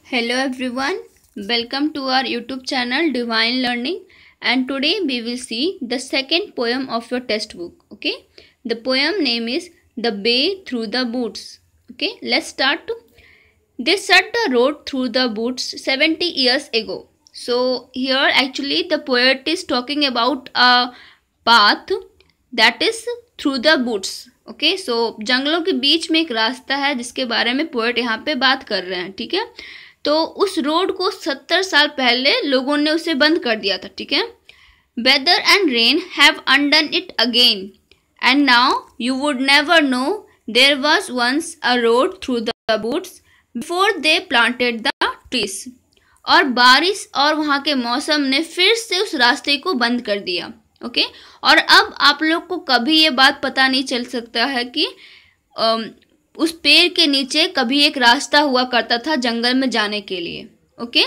Hello everyone, welcome to our YouTube channel Divine Learning, and today we will see the second poem of your textbook. Okay, the poem name is The Bay Through the Boots. Okay, let's start. They set the road through the boots 70 years ago. So here actually the poet is talking about a path that is through the boots. Okay so जंगलों के बीच में एक रास्ता है जिसके बारे में poet यहाँ पे बात कर रहे हैं. ठीक है, तो उस रोड को 70 साल पहले लोगों ने उसे बंद कर दिया था. ठीक है, weather and rain have undone it again and now you would never know there was once a road through the woods before they planted the trees. और बारिश और वहाँ के मौसम ने फिर से उस रास्ते को बंद कर दिया. ओके और अब आप लोग को कभी ये बात पता नहीं चल सकता है कि उस पेड़ के नीचे कभी एक रास्ता हुआ करता था जंगल में जाने के लिए. Okay,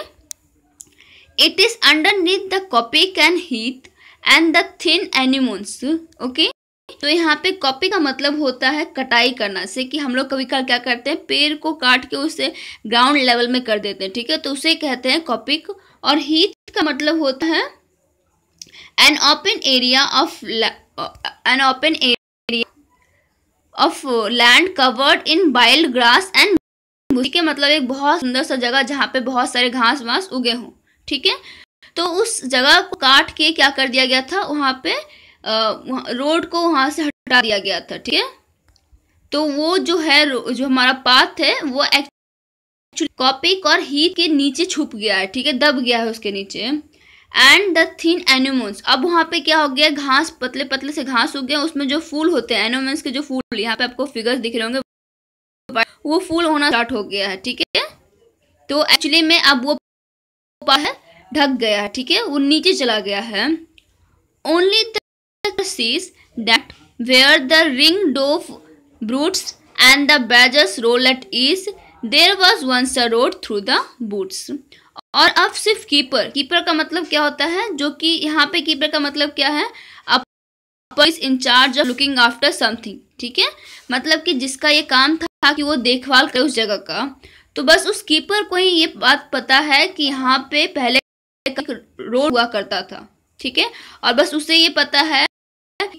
it is underneath the कॉपिक and Heath and the thin anemones. Okay, तो यहाँ पे कॉपी का मतलब होता है कटाई करना से, कि हम लोग कभी कभी क्या करते हैं पेड़ को काट के उसे ग्राउंड लेवल में कर देते हैं. ठीक है, तो उसे कहते हैं कॉपिक. और हीथ का मतलब होता है an open area of land covered in wild grass and ठीक है, मतलब एक बहुत सुंदर सा जगह जहाँ पे बहुत सारे घास वास उगे हों. ठीक है, तो उस जगह को काट के क्या कर दिया गया था, वहाँ पे रोड को वहाँ से हटा दिया गया था. ठीक है, तो वो जो है जो हमारा पाथ है वो एक्चुअली कॉपिक और हीथ के नीचे छुप गया है. ठीक है, दब गया है उसके नीचे. एंड द थिन एनिमल्स, अब वहाँ पे क्या हो गया, घास पतले पतले से घास उग गया, उसमें जो फूल होते हैं एनिमल्स के जो फूल, यहाँ पे आपको फिगर्स दिख रहे होंगे, वो फूल होना स्टार्ट हो गया है. ठीक है, तो एक्चुअली में अब वो है ढक गया है. ठीक है, वो नीचे चला गया है. Only the sees that where the ring dove broods and the badgers roll at ease there was once a road through the woods. और अब सिर्फ कीपर का मतलब क्या होता है, जो कि यहाँ पे कीपर का मतलब क्या है, up is in charge of looking after something. ठीक है, मतलब कि जिसका ये काम था कि वो देखभाल करे उस जगह का. तो बस उस कीपर को ही ये बात पता है कि यहाँ पे पहले रोड हुआ करता था. ठीक है, और बस उसे ये पता है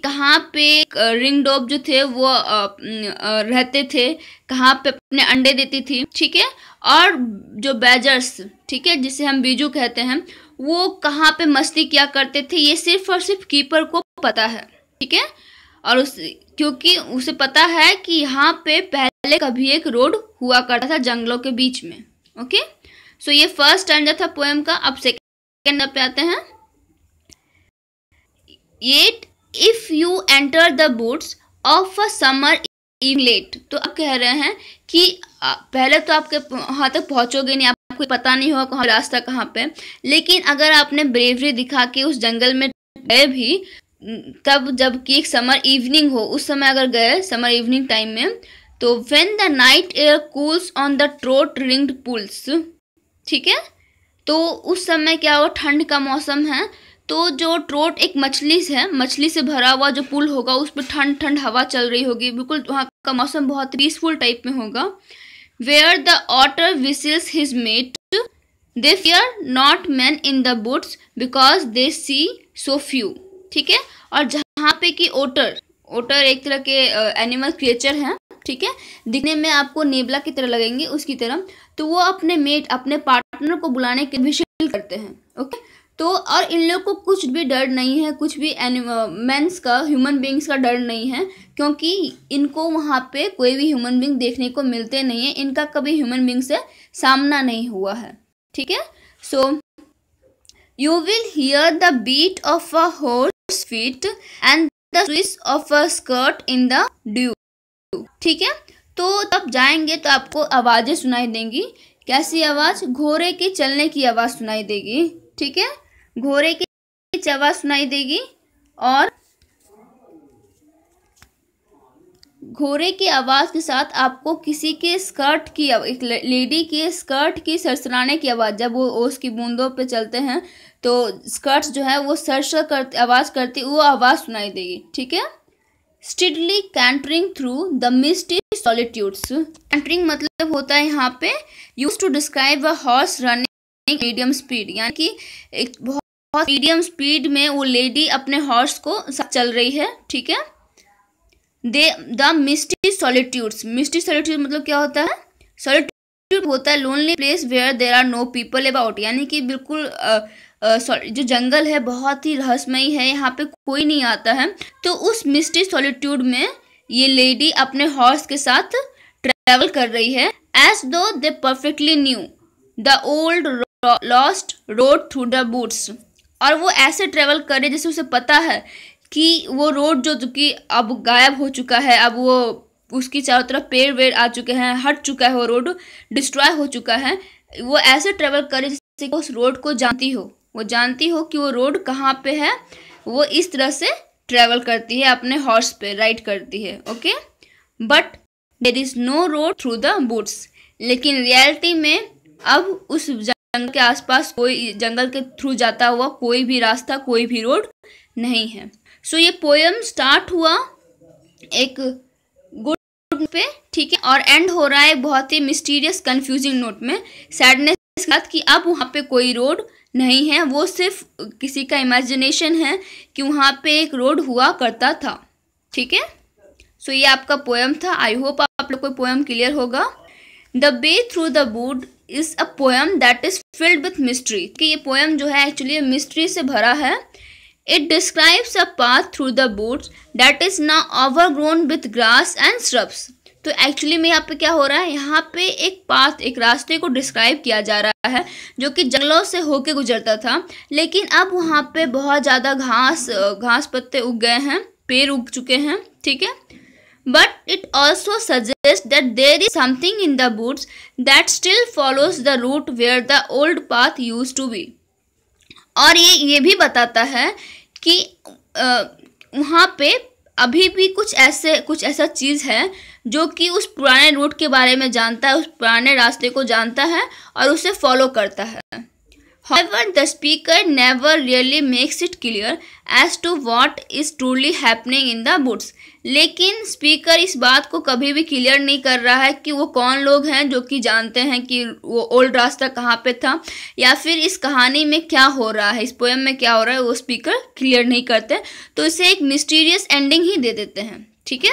कहाँ पे रिंग डोब जो थे वो रहते थे, कहाँ पे अपने अंडे देती थी. ठीक है, और जो बैजर्स, ठीक है, जिसे हम बीजू कहते हैं, वो कहाँ पे मस्ती किया करते थे, ये सिर्फ और सिर्फ कीपर को पता है. ठीक है, और क्योंकि उसे पता है कि यहाँ पे पहले कभी एक रोड हुआ करता था जंगलों के बीच में. ओके, सो ये फर्स्ट स्टैंडर्ड था पोएम का. अब सेकेंड पे आते हैं. Yet if you enter the woods of a summer evening late, तो अब कह रहे हैं कि पहले तो आपके वहाँ तक पहुँचोगे नहीं, आपको पता नहीं होगा कहाँ रास्ता कहाँ पे, लेकिन अगर आपने ब्रेवरी दिखा के उस जंगल में गए भी, तब जबकि एक समर इवनिंग हो, उस समय अगर गए समर इवनिंग टाइम में, तो when the night air cools on the trout ringed pools. ठीक है, तो उस समय क्या हो, ठंड का मौसम है, तो जो ट्रोट एक मछली से भरा हुआ जो पुल होगा, उस पर ठंड ठंड हवा चल रही होगी, बिल्कुल वहाँ का मौसम बहुत पीसफुल टाइप में होगा. Where the otter whistles his mate they fear not men in the woods because they see so few. ठीक है, और जहाँ पे कि ओटर एक तरह के एनिमल क्रिएचर हैं. ठीक है, दिखने में आपको नेबला की तरह लगेंगे, उसकी तरह. तो वो अपने मेट, अपने पार्टनर को बुलाने के विशिल करते हैं. ओके, तो और इन लोग को कुछ भी डर नहीं है, कुछ भी मेंस का, ह्यूमन बींग्स का डर नहीं है, क्योंकि इनको वहाँ पे कोई भी ह्यूमन बींग देखने को मिलते नहीं है, इनका कभी ह्यूमन बींग से सामना नहीं हुआ है. ठीक है, so you will hear the beat of a horse feet and the swish of a skirt in the dew. ठीक है, तो तब जाएंगे तो आपको आवाजें सुनाई देंगी. कैसी आवाज, घोड़े के चलने की आवाज सुनाई देगी. ठीक है, घोड़े की आवाज सुनाई देगी, और घोड़े की आवाज के साथ आपको किसी के स्कर्ट की, एक लेडी के स्कर्ट की सरसराने की आवाज, जब वो ओस की बूंदों पे चलते हैं तो स्कर्ट्स जो है वो सरसर करती आवाज करती, वो आवाज सुनाई देगी. ठीक है, steadily cantering through the misty solitudes. Cantering मतलब होता है यहाँ पे use to describe a horse running medium speed, यानी कि एक बहुत मीडियम स्पीड में वो लेडी अपने हॉर्स को चल रही है, ठीक है। The misty solitudes, misty solitude मतलब क्या होता है? सॉलिट्यूड होता है lonely place where there are no people about, यानी कि बिल्कुल जो जंगल है बहुत ही रहस्यमयी है, यहाँ पे कोई नहीं आता है। तो उस मिस्टी सॉलिट्यूड में ये लेडी अपने हॉर्स के साथ ट्रैवल कर रही है, as though they perfectly knew the old lost road through the woods. और वो ऐसे ट्रैवल कर रही जैसे उसे पता है कि वो रोड जो कि अब गायब हो चुका है, अब वो उसकी चारों तरफ पेड़ वेड़ आ चुके हैं, हट चुका है, वो रोड डिस्ट्रॉय हो चुका है। वो ऐसे ट्रैवल करे जैसे कि उस रोड को जानती हो, वो जानती हो कि वो रोड कहाँ पे है, वो इस तरह से ट्रैवल करती है, अपने हॉर्स पे राइड करती है, okay. But there is no road through the woods, लेकिन रियलिटी में अब उस जंगल के आसपास कोई, जंगल के थ्रू जाता हुआ कोई भी रास्ता, कोई भी रोड नहीं है। सो ये पोएम स्टार्ट हुआ एक गुड पे, ठीक है, और एंड हो रहा है बहुत ही मिस्टीरियस कंफ्यूजिंग नोट में, सैडनेस के साथ कि अब वहाँ पे कोई रोड नहीं है, वो सिर्फ किसी का इमेजिनेशन है कि वहाँ पे एक रोड हुआ करता था, ठीक है। सो ये आपका पोएम था। आई होप आप लोग को पोएम क्लियर होगा। The way through the wood is a poem that is filled with mystery, कि ये पोएम जो है एक्चुअली मिस्ट्री से भरा है। It describes a path through the woods that is now overgrown with grass and shrubs. तो actually में यहाँ पे क्या हो रहा है, यहाँ पे एक पाथ, एक रास्ते को डिस्क्राइब किया जा रहा है जो कि जंगलों से होके गुजरता था, लेकिन अब वहाँ पे बहुत ज़्यादा घास पत्ते उग गए हैं, पेड़ उग चुके हैं, ठीक है। But it also suggests that there is something in the woods that still follows the route where the old path used to be. और ये भी बताता है कि वहाँ पे अभी भी कुछ ऐसा चीज़ है जो कि उस पुराने रूट के बारे में जानता है, उस पुराने रास्ते को जानता है और उसे फॉलो करता है। However, the speaker never really makes it clear as to what is truly happening in the woods. लेकिन स्पीकर इस बात को कभी भी क्लियर नहीं कर रहा है कि वो कौन लोग हैं जो कि जानते हैं कि वो ओल्ड रास्ता कहाँ पे था, या फिर इस कहानी में क्या हो रहा है, इस पोएम में क्या हो रहा है, वो स्पीकर क्लियर नहीं करते, तो इसे एक मिस्टीरियस एंडिंग ही दे देते हैं, ठीक है।